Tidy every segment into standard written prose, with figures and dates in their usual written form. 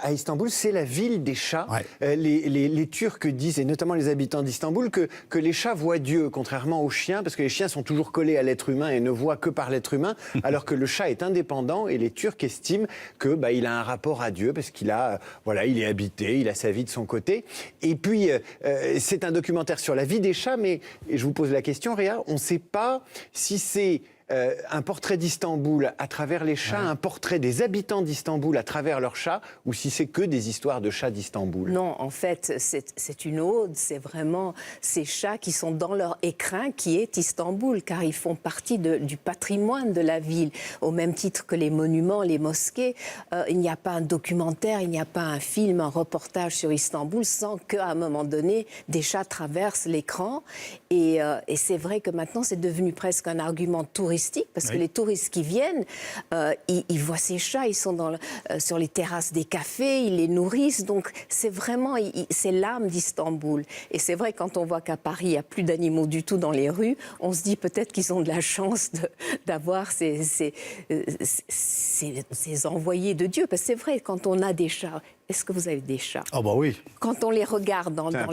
à Istanbul, c'est la ville des chats. Ouais. Les Turcs disent, et notamment les habitants d'Istanbul, que les chats voient Dieu, contrairement aux chiens, parce que les chiens sont toujours collés à l'être humain et ne voient que par l'être humain, alors que le chat est indépendant et les Turcs estiment que il a un rapport à Dieu parce qu'il a, il est habité, il a sa vie de son côté. Et puis, c'est un documentaire sur la vie des chats, mais et je vous pose la question, Réa, on ne sait pas si c'est un portrait d'Istanbul à travers les chats, un portrait des habitants d'Istanbul à travers leurs chats, ou si c'est que des histoires de chats d'Istanbul. Non, en fait, c'est une ode, c'est vraiment ces chats qui sont dans leur écrin qui est Istanbul, car ils font partie du patrimoine de la ville, au même titre que les monuments, les mosquées. Il n'y a pas un documentaire, il n'y a pas un film, un reportage sur Istanbul sans qu'à un moment donné, des chats traversent l'écran. Et c'est vrai que maintenant, c'est devenu presque un argument touristique, parce que les touristes qui viennent, ils voient ces chats, ils sont sur les terrasses des cafés, ils les nourrissent, donc c'est vraiment, c'est l'âme d'Istanbul. Et c'est vrai, quand on voit qu'à Paris, il n'y a plus d'animaux du tout dans les rues, on se dit peut-être qu'ils ont de la chance d'avoir ces envoyés de Dieu, parce que c'est vrai, quand on a des chats, est-ce que vous avez des chats? Ah bah oui. Quand on les regarde dans leurs...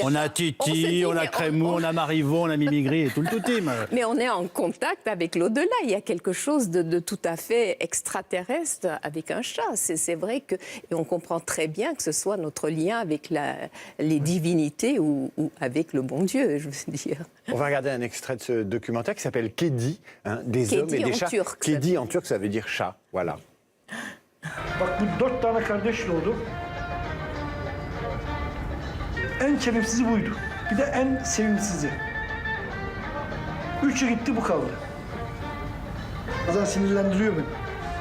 On a Titi, on a Crémou, on a Marivaux, on a Mimigri et tout le tout-team. Mais on est en contact avec l'au-delà. Il y a quelque chose de tout à fait extraterrestre avec un chat. C'est vrai que... Et on comprend très bien que ce soit notre lien avec les divinités ou avec le bon Dieu, je veux dire. On va regarder un extrait de ce documentaire qui s'appelle Kedi, des Kedi hommes et des chats. Turc, Kedi en turc, ça veut dire chat. Voilà. Bak bu 4 tane kardeş doğdu. En şerefsizi buydu. Bir de en sevimsizi. Üçü gitti, bu kaldı. Bazen sinirlendiriyor beni.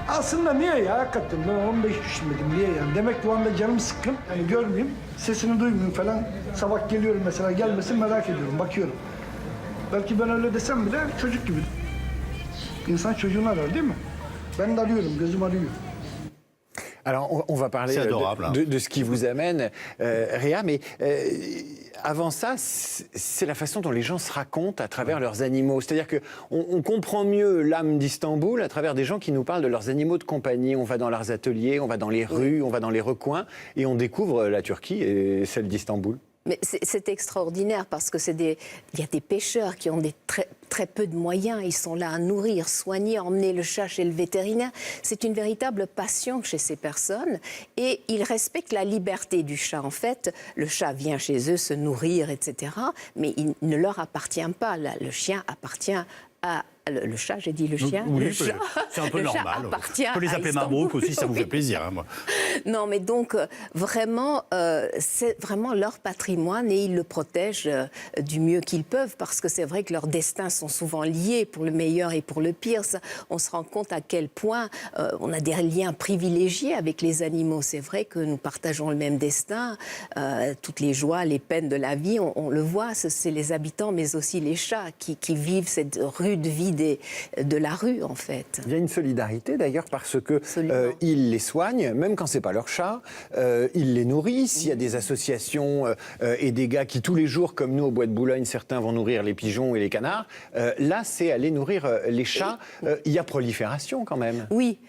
Aslında niye ya, hakikaten ben 15 yaşındayım, niye yani? Demek ki o anda canım sıkkın, yani görmeyeyim, sesini duymayayım falan. Sabah geliyorum mesela, gelmesin merak ediyorum, bakıyorum. Belki ben öyle desem bile çocuk gibi. İnsan çocuğunu arar değil mi? Ben de arıyorum, gözüm arıyor. Alors, on va parler de ce qui vous amène, Réa, mais avant ça, c'est la façon dont les gens se racontent à travers leurs animaux. C'est-à-dire qu'on comprend mieux l'âme d'Istanbul à travers des gens qui nous parlent de leurs animaux de compagnie. On va dans leurs ateliers, on va dans les rues, on va dans les recoins, et on découvre la Turquie et celle d'Istanbul. Mais c'est extraordinaire parce que il y a des pêcheurs qui ont très peu de moyens. Ils sont là à nourrir, soigner, emmener le chat chez le vétérinaire. C'est une véritable passion chez ces personnes et ils respectent la liberté du chat. En fait, le chat vient chez eux se nourrir, etc. Mais il ne leur appartient pas. Le chien appartient à... Le chat, j'ai dit le chien. Oui, le chat, c'est un peu le normal. Chat appartient on peut les appeler Mabrouk aussi, ça vous fait plaisir. Hein, moi. Non, mais donc, vraiment, c'est vraiment leur patrimoine et ils le protègent du mieux qu'ils peuvent parce que c'est vrai que leurs destins sont souvent liés pour le meilleur et pour le pire. Ça, on se rend compte à quel point on a des liens privilégiés avec les animaux. C'est vrai que nous partageons le même destin, toutes les joies, les peines de la vie, on le voit, c'est les habitants, mais aussi les chats qui vivent cette rude vie de la rue, en fait. Il y a une solidarité, d'ailleurs, parce que ils les soignent, même quand c'est pas leur chat, ils les nourrissent. Il y a des associations et des gars qui, tous les jours, comme nous, au Bois de Boulogne, certains vont nourrir les pigeons et les canards. Là, c'est aller nourrir les chats. Il y a prolifération, quand même. Oui,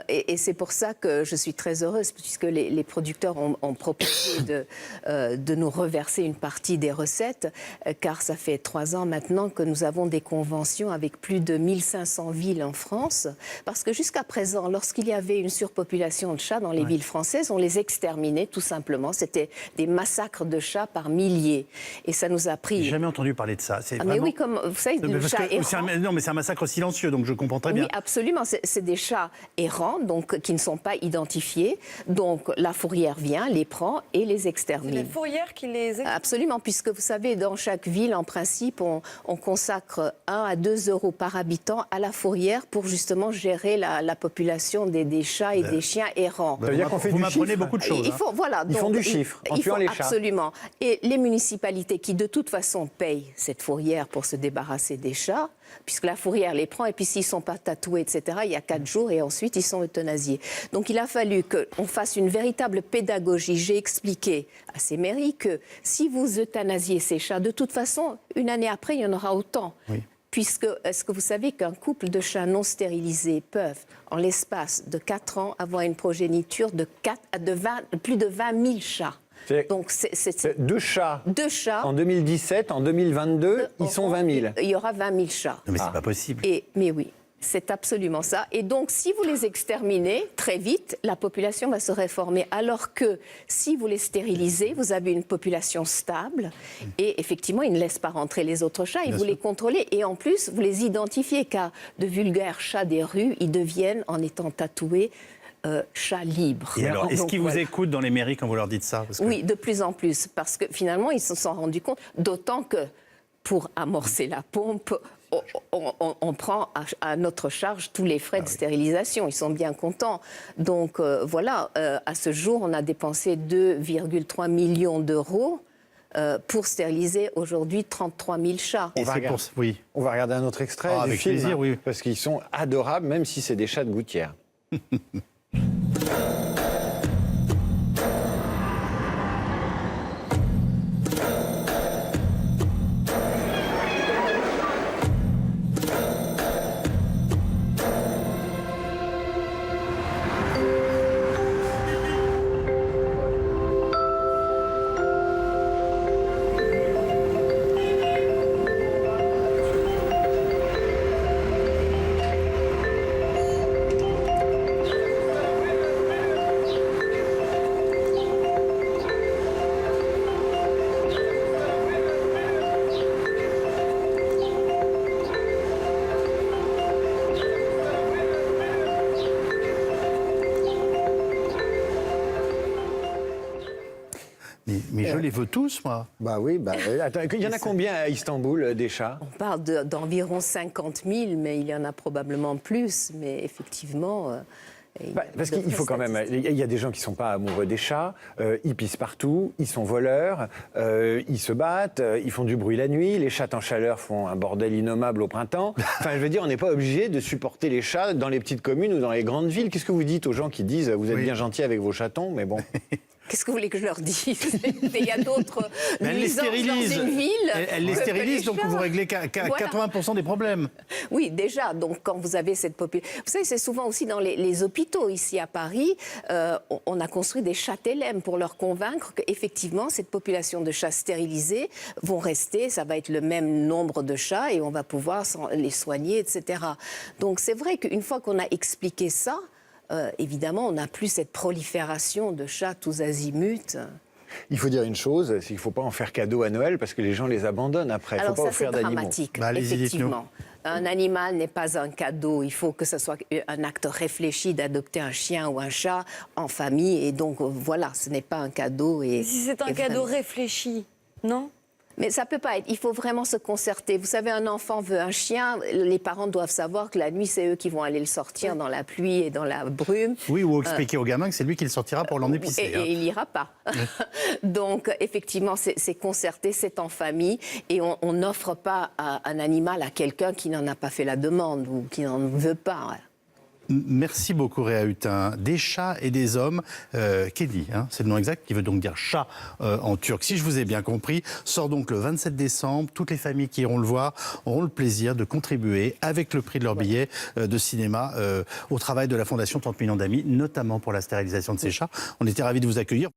et c'est pour ça que je suis très heureuse, puisque les producteurs ont proposé de nous reverser une partie des recettes, car ça fait 3 ans maintenant que nous avons des conventions avec plus de 1500 villes en France, parce que jusqu'à présent, lorsqu'il y avait une surpopulation de chats dans les villes françaises, on les exterminait tout simplement. C'était des massacres de chats par milliers. Et ça nous a pris... J'ai jamais entendu parler de ça. Mais oui, comme vous savez, le chat errant... Non, mais c'est un massacre silencieux, donc je comprends très bien. Oui, absolument. C'est des chats errants, donc qui ne sont pas identifiés. Donc la fourrière vient, les prend et les extermine. C'est la fourrière qui les extermine. Absolument, puisque vous savez, dans chaque ville, en principe, on consacre 1 à 2 euros par habitant à la fourrière pour justement gérer la population des chats et des chiens errants. Ça veut dire qu'on fait vous du m'apprenez chiffre. beaucoup de choses. Ils font du chiffre en tuant les chats. Absolument. Et les municipalités qui, de toute façon, payent cette fourrière pour se débarrasser des chats, puisque la fourrière les prend, et puis s'ils ne sont pas tatoués, etc., il y a 4 jours, et ensuite ils sont euthanasiés. Donc il a fallu qu'on fasse une véritable pédagogie. J'ai expliqué à ces mairies que si vous euthanasiez ces chats, de toute façon, une année après, il y en aura autant. Oui. puisque est-ce que vous savez qu'un couple de chats non stérilisés peuvent, en l'espace de 4 ans, avoir une progéniture de plus de 20 000 chats. Donc c'est 2 chats. 2 chats. En 2017, en 2022, ils sont 20 000. Il y aura 20 000 chats. Non, mais c'est pas possible. Mais oui. C'est absolument ça. Et donc, si vous les exterminez très vite, la population va se réformer. Alors que si vous les stérilisez, vous avez une population stable. Et effectivement, ils ne laissent pas rentrer les autres chats. Et vous les contrôlez. Et en plus, vous les identifiez. Car de vulgaires chats des rues, ils deviennent, en étant tatoués, chats libres. Et alors, est-ce qu'ils vous écoutent dans les mairies quand vous leur dites ça? Oui, de plus en plus. Parce que finalement, ils se sont rendus compte. D'autant que pour amorcer la pompe, on prend à notre charge tous les frais de stérilisation. Ils sont bien contents. Donc voilà, à ce jour, on a dépensé 2,3 millions d'euros pour stériliser aujourd'hui 33 000 chats. On va regarder un autre extrait du avec film, plaisir, oui. Parce qu'ils sont adorables, même si c'est des chats de gouttière. Mais je les veux tous, moi. Bah oui, attends, il y en a combien à Istanbul, des chats? On parle d'environ 50 000, mais il y en a probablement plus. Mais effectivement... parce qu'il faut quand même... Il y a des gens qui ne sont pas amoureux des chats, ils pissent partout, ils sont voleurs, ils se battent, ils font du bruit la nuit, les chats en chaleur font un bordel innommable au printemps. Enfin, je veux dire, on n'est pas obligé de supporter les chats dans les petites communes ou dans les grandes villes. Qu'est-ce que vous dites aux gens qui disent « vous êtes bien gentils avec vos chatons, mais bon ». Qu'est-ce que vous voulez que je leur dise? Il y a d'autres nuisances dans une ville. Elle les stérilise, donc vous réglez 80% des problèmes. Oui, déjà. Donc, quand vous avez cette population... Vous savez, c'est souvent aussi dans les hôpitaux, ici à Paris, on a construit des châtellèmes pour leur convaincre qu'effectivement, cette population de chats stérilisés vont rester, ça va être le même nombre de chats et on va pouvoir les soigner, etc. Donc, c'est vrai qu'une fois qu'on a expliqué ça, évidemment, on n'a plus cette prolifération de chats tous azimuts. Il faut dire une chose, c'est qu'il ne faut pas en faire cadeau à Noël parce que les gens les abandonnent après. Alors faut pas ça, c'est offrir d'animaux. dramatique, effectivement. Un animal n'est pas un cadeau. Il faut que ce soit un acte réfléchi d'adopter un chien ou un chat en famille. Et donc, voilà, ce n'est pas un cadeau. Et si c'est un cadeau réfléchi, non ? Mais ça peut pas être. Il faut vraiment se concerter. Vous savez, un enfant veut un chien. Les parents doivent savoir que la nuit, c'est eux qui vont aller le sortir dans la pluie et dans la brume. Oui, ou expliquer au gamin que c'est lui qui le sortira pour l'emmener pisser. Et il n'ira pas. Donc, effectivement, c'est concerté, c'est en famille. Et on n'offre pas un animal à quelqu'un qui n'en a pas fait la demande ou qui n'en veut pas. Merci beaucoup Réa Hutin. Des chats et des hommes, Kedi, c'est le nom exact, qui veut donc dire chat en turc. Si je vous ai bien compris, sort donc le 27 décembre. Toutes les familles qui iront le voir auront le plaisir de contribuer avec le prix de leur billet de cinéma au travail de la Fondation 30 millions d'amis, notamment pour la stérilisation de ces chats. On était ravis de vous accueillir.